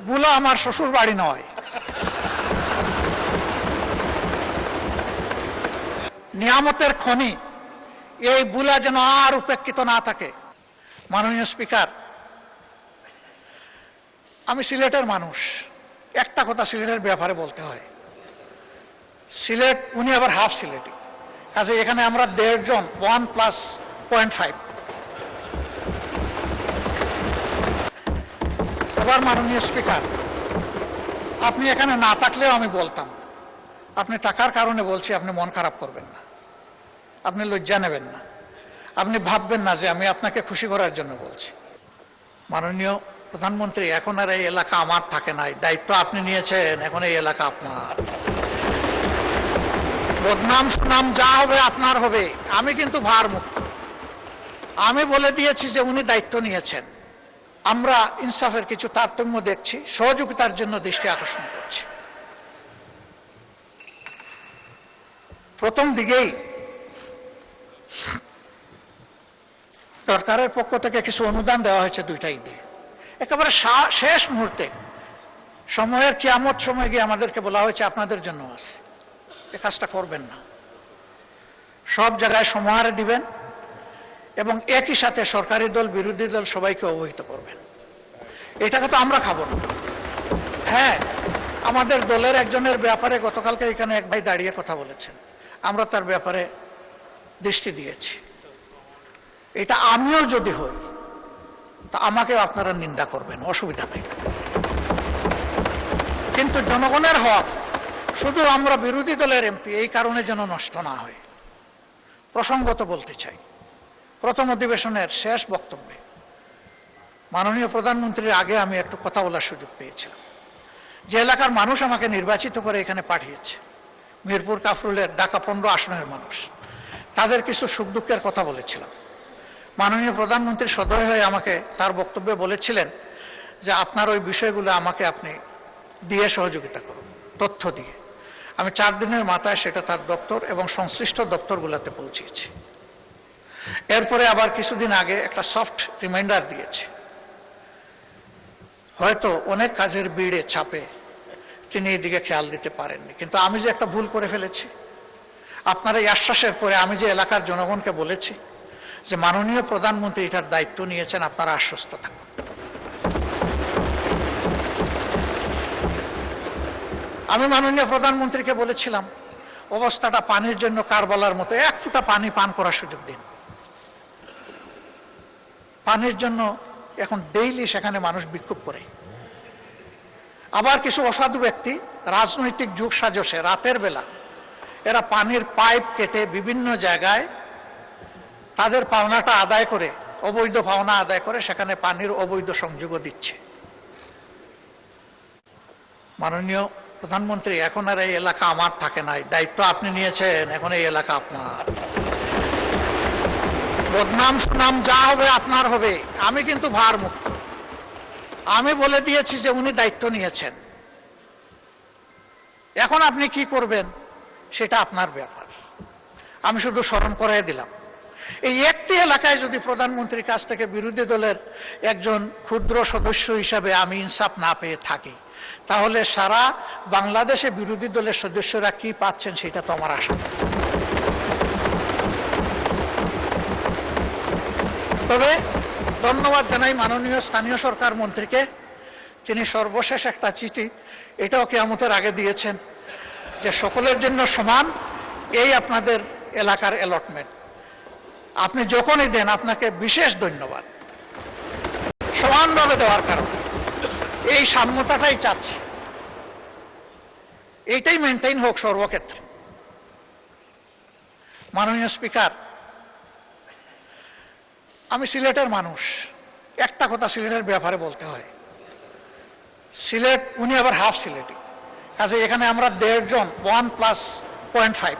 বুলা আমার শ্বশুর বাড়ি নয়। নিয়ামতের খনি এই বুলা যেন আর উপেক্ষিত না থাকে। মাননীয় স্পিকার, আমি সিলেটের মানুষ, একটা কথা সিলেটের ব্যাপারে বলতে হয়। সিলেট, উনি আবার হাফ সিলেটি, কাজে এখানে আমরা 1.5 জন 1+0.5। এবার মাননীয় স্পিকার, আপনি এখানে না থাকলেও আমি বলতাম, আপনি টাকার কারণে বলছি, আপনি মন খারাপ করবেন না, আপনি লজ্জা নেবেন না, আপনি ভাববেন না যে আমি আপনাকে খুশি করার জন্য বলছি। মাননীয় প্রধানমন্ত্রী, এখন আর এই এলাকা আমার থাকে নাই, দায়িত্ব আপনি নিয়েছেন, এখন এই এলাকা আপনার। বদনাম সুনাম যা হবে আপনার হবে, আমি কিন্তু ভার মুক্ত। আমি বলে দিয়েছি যে উনি দায়িত্ব নিয়েছেন, আমরা ইনসাফের কিছু তারতম্য দেখছি, সহযোগিতার জন্য দৃষ্টি আকর্ষণ করছি। প্রথম দিকেই সরকারের পক্ষ থেকে কিছু অনুদান দেওয়া হয়েছে 2টা ঈদে। একেবারে শেষ মুহূর্তে সময়ের কিয়ামত সময় গিয়ে আমাদেরকে বলা হয়েছে আপনাদের জন্য আছে, এ কাজটা করবেন না, সব জায়গায় সমাহারে দিবেন এবং একই সাথে সরকারি দল বিরোধী দল সবাইকে অবহিত করবেন। এটাকে তো আমরা খাবো না। হ্যাঁ, আমাদের দলের একজনের ব্যাপারে গতকালকে এখানে এক ভাই দাঁড়িয়ে কথা বলেছেন, আমরা তার ব্যাপারে দৃষ্টি দিয়েছি। এটা আমিও যদি হই তা আমাকেও আপনারা নিন্দা করবেন, অসুবিধা নেই। কিন্তু জনগণের হক শুধু আমরা বিরোধী দলের এমপি এই কারণে যেন নষ্ট না হয়। প্রসঙ্গত বলতে চাই, প্রথম অধিবেশনের শেষ বক্তব্যে মাননীয় প্রধানমন্ত্রীর আগে আমি একটু কথা বলার সুযোগ পেয়েছিলাম। যে এলাকার মানুষ আমাকে নির্বাচিত করে এখানে পাঠিয়েছে, মিরপুর কাফরুলের ঢাকা 15 আসনের মানুষ, তাদের কিছু সুখ দুঃখের কথা বলেছিলাম। মাননীয় প্রধানমন্ত্রী সদয় হয়ে আমাকে তার বক্তব্যে বলেছিলেন যে আপনার ওই বিষয়গুলো আমাকে আপনি দিয়ে সহযোগিতা করুন, তথ্য দিয়ে। আমি 4 দিনের মাথায় সেটা তার দপ্তর এবং সংশ্লিষ্ট দপ্তরগুলোতে পৌঁছেছি। এরপরে আবার কিছুদিন আগে একটা সফট রিমাইন্ডার দিয়েছি। হয়তো অনেক কাজের ভিড়ে চাপে তিনি এদিকে খেয়াল দিতে পারেননি, কিন্তু আমি যে একটা ভুল করে ফেলেছি, আপনার এই আশ্বাসের পরে আমি যে এলাকার জনগণকে বলেছি যে মাননীয় প্রধানমন্ত্রী এটার দায়িত্ব নিয়েছেন, আপনারা আশ্বস্ত থাকুন। আমি মাননীয় প্রধানমন্ত্রীকে বলেছিলাম অবস্থাটা পানির জন্য কারবালার মতো, 1 ফোঁটা পানি পান করার সুযোগ দিন। পানির জন্য এখন ডেইলি সেখানে মানুষ বিক্ষোভ করে। আবার কিছু অসাধু ব্যক্তি রাজনৈতিক যুগ সাজসে রাতের বেলা এরা পানির পাইপ কেটে বিভিন্ন জায়গায় তাদের পাওনাটা আদায় করে, অবৈধ পাওনা আদায় করে সেখানে পানির অবৈধ সংযোগও দিচ্ছে। মাননীয় প্রধানমন্ত্রী, এখন আর এই এলাকা আমার থাকে নাই, দায়িত্ব আপনি নিয়েছেন, এখন এই এলাকা আপনার। বদনাম সুনাম যা হবে আপনার হবে, আমি কিন্তু ভার মুক্ত। আমি বলে দিয়েছি যে উনি দায়িত্ব নিয়েছেন, এখন আপনি কি করবেন সেটা আপনার ব্যাপার। আমি শুধু স্মরণ করাই দিলাম, এই একটি এলাকায় যদি প্রধানমন্ত্রীর কাছ থেকে বিরোধী দলের একজন ক্ষুদ্র সদস্য হিসাবে আমি ইনসাফ না পেয়ে থাকি, তাহলে সারা বাংলাদেশে বিরোধী দলের সদস্যরা কি পাচ্ছেন সেটা তো আমার আশা। তবে ধন্যবাদ জানাই মাননীয় স্থানীয় সরকার মন্ত্রীকে, তিনি সর্বশেষ একটা চিঠি এটাও কিয়ামতের আগে দিয়েছেন যে সকলের জন্য সমান, এই আপনাদের এলাকার অ্যালটমেন্ট আপনি যখনই দেন আপনাকে বিশেষ ধন্যবাদ, সমানভাবে দেওয়ার কারণে। এই সাম্যতাটাই চাচ্ছি, এইটাই মেনটেইন হোক সর্বক্ষেত্রে। মাননীয় স্পিকার, আমি সিলেটের মানুষ, একটা কথা সিলেটের ব্যাপারে বলতে হয়। সিলেট, উনি আবার হাফ সিলেটি, কাজে এখানে আমরা 1.5 জন 1+0.5।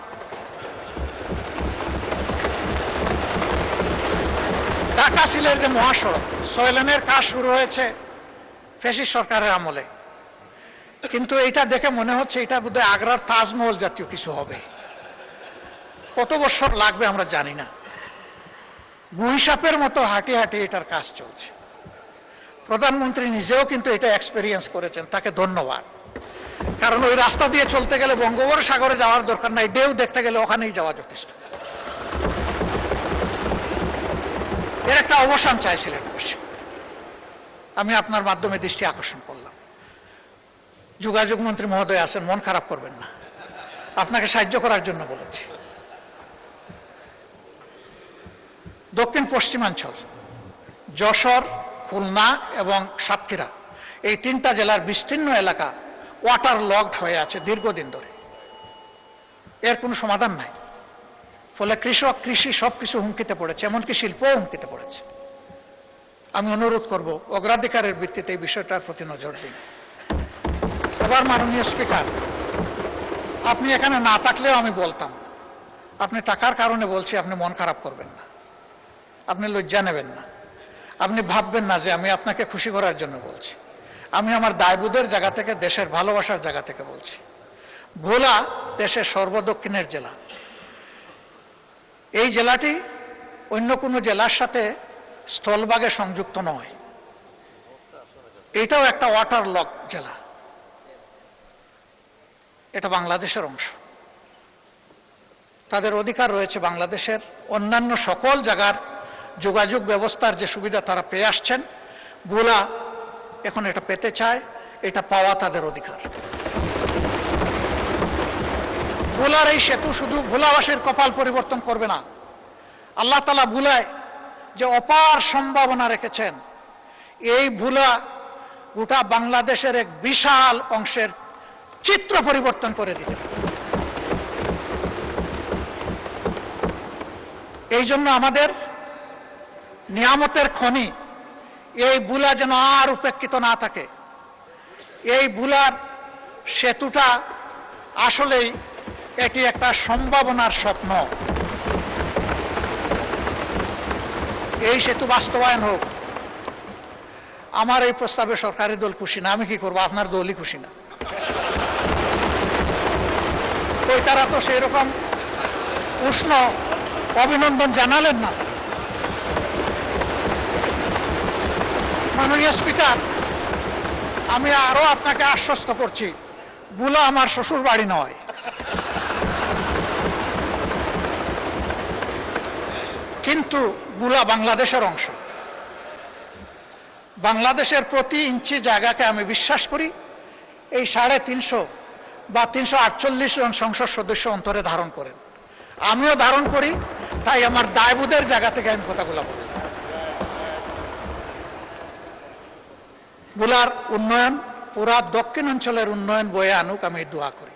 ঢাকা সিলেট যে মহাসড়ক 6 লেনের কাজ শুরু হয়েছে ফ্যাসিস্ট সরকারের আমলে, কিন্তু এটা দেখে মনে হচ্ছে এটা বোধহয় আগ্রার তাজমহল জাতীয় কিছু হবে। কত বছর লাগবে আমরা জানি না। গুইসাপের মতো হাঁটি হাঁটি এটার কাজ চলছে। প্রধানমন্ত্রী নিজেও কিন্তু এটা এক্সপেরিয়েন্স করেছেন, তাকে ধন্যবাদ। কারণ ওই রাস্তা দিয়ে চলতে গেলে বঙ্গোপসাগরে যাওয়ার দরকার নাই, ঢেউ দেখতে গেলে ওখানেই যাওয়া যথেষ্ট। এর একটা অবসান চাইছিলেন বসে, আমি আপনার মাধ্যমে দৃষ্টি আকর্ষণ করলাম। যোগাযোগ মন্ত্রী মহোদয় আছেন, মন খারাপ করবেন না, আপনাকে সাহায্য করার জন্য বলেছি। দক্ষিণ পশ্চিমাঞ্চল যশোর, খুলনা এবং সাতক্ষীরা এই তিনটা জেলার বিস্তীর্ণ এলাকা ওয়াটার লকড হয়ে আছে দীর্ঘদিন ধরে, এর কোনো সমাধান নাই। ফলে কৃষক, কৃষি সবকিছু হুমকিতে পড়েছে, এমনকি শিল্পও হুমকিতে পড়েছে। আমি অনুরোধ করব অগ্রাধিকারের ভিত্তিতে এই বিষয়টার প্রতি নজর দিন। এবার মাননীয় স্পিকার, আপনি এখানে না থাকলেও আমি বলতাম, আপনি টাকার কারণে বলছি, আপনি মন খারাপ করবেন না, আপনি লজ্জা নেবেন না, আপনি ভাববেন না যে আমি আপনাকে খুশি করার জন্য বলছি। আমি আমার দায়বোধের জায়গা থেকে, দেশের ভালোবাসার জায়গা থেকে বলছি। ভোলা দেশের সর্বদক্ষিণের জেলা। এই জেলাটি অন্য কোনো জেলার সাথে স্থলভাগে সংযুক্ত নয়, এটাও একটা ওয়াটার লক জেলা, এটা বাংলাদেশের অংশ। তাদের অধিকার রয়েছে বাংলাদেশের অন্যান্য সকল জায়গার যোগাযোগ ব্যবস্থার যে সুবিধা তারা পেয়ে আসছেন, ভোলা এখন এটা পেতে চায়, এটা পাওয়া তাদের অধিকার। ভোলার এই সেতু শুধু ভোলাবাসীর কপাল পরিবর্তন করবে না, আল্লাহ তাআলা ভোলায় যে অপার সম্ভাবনা রেখেছেন, এই ভোলা গোটা বাংলাদেশের এক বিশাল অংশের চিত্র পরিবর্তন করে দিতে পারে। এই জন্য আমাদের নিয়ামতের খনি এই ভোলা যেন আর উপেক্ষিত না থাকে। এই ভোলার সেতুটা আসলেই এটি একটা সম্ভাবনার স্বপ্ন। এই সেতু বাস্তবায়ন হোক। আমার এই প্রস্তাবে সরকারি দল খুশি না, আমি কি করবো, আপনার দলই খুশি না। ওই তারা তো সেই রকম উষ্ণ অভিনন্দন জানালেন না। মাননীয় স্পিকার, আমি আরো আপনাকে আশ্বস্ত করছি, ভোলা আমার শ্বশুর বাড়ি নয়। কিন্তু ভোলা বাংলাদেশের অংশ। বাংলাদেশের প্রতি ইঞ্চি জায়গাকে আমি বিশ্বাস করি এই 350 বা 348 জন সংসদ সদস্য অন্তরে ধারণ করেন, আমিও ধারণ করি। তাই আমার দায়বোধের জায়গা থেকে আমি কথাগুলো বলি। ভোলার উন্নয়ন পুরা দক্ষিণ অঞ্চলের উন্নয়ন বয়ে আনুক, আমি দোয়া করি।